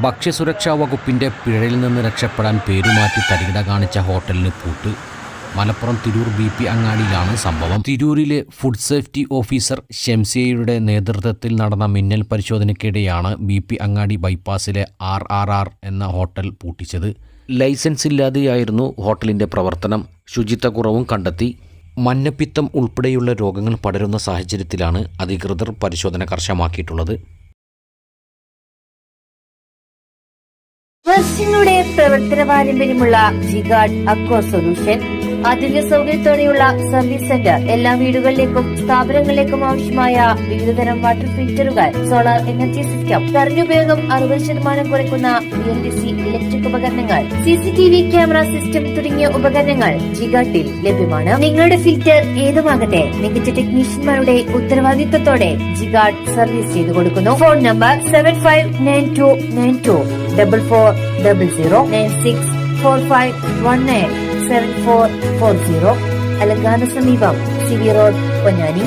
ഭക്ഷ്യസുരക്ഷാ വകുപ്പിന്റെ പിഴയിൽ നിന്ന് രക്ഷപ്പെടാൻ പേരുമാറ്റി തരികിട കാണിച്ച ഹോട്ടലിന് പൂട്ട്. മലപ്പുറം തിരൂർ BP അങ്ങാടിയിലാണ് സംഭവം. തിരൂരിലെ ഫുഡ് സേഫ്റ്റി ഓഫീസർ ഷംസിയയുടെ നേതൃത്വത്തിൽ നടന്ന മിന്നൽ പരിശോധനയ്ക്കിടെയാണ് BP അങ്ങാടി ബൈപ്പാസിലെ RRR എന്ന ഹോട്ടൽ പൂട്ടിച്ചത്. ലൈസൻസ് ഇല്ലാതെയായിരുന്നു ഹോട്ടലിന്റെ പ്രവർത്തനം. ശുചിത്വക്കുറവും കണ്ടെത്തി. മഞ്ഞപ്പിത്തം ഉൾപ്പെടെയുള്ള രോഗങ്ങൾ പടരുന്ന സാഹചര്യത്തിലാണ് അധികൃതർ പരിശോധന കർശനമാക്കിയിട്ടുള്ളത്. വർഷങ്ങളുടെ പ്രവർത്തന പാരമ്പര്യമുള്ള ജിഗാർഡ് അക്വ സൊല്യൂഷൻ ആധുനിക സൗകര്യത്തോടെയുള്ള സർവീസ് സെന്റർ. എല്ലാ വീടുകളിലേക്കും സ്ഥാപനങ്ങളിലേക്കും ആവശ്യമായ വിവിധതരം വാട്ടർ ഫിൽറ്ററുകൾ, സോളാർ എനർജി സിസ്റ്റം, കറന്റ് ഉപയോഗം 60% കുറയ്ക്കുന്ന BLDC ഇലക്ട്രിക് ഉപകരണങ്ങൾ, CCTV ക്യാമറ സിസ്റ്റം തുടങ്ങിയ ഉപകരണങ്ങൾ ജിഗാർഡിൽ ലഭ്യമാണ്. നിങ്ങളുടെ ഫിൽറ്റർ ഏതുമാകട്ടെ, മികച്ച ടെക്നീഷ്യന്മാരുടെ ഉത്തരവാദിത്തത്തോടെ ജിഗാർഡ് സർവീസ് ചെയ്തു കൊടുക്കുന്നു. Phone number 75929244009645197440. അലങ്കാന സമീപം CV റോഡ്, പൊന്നാനി.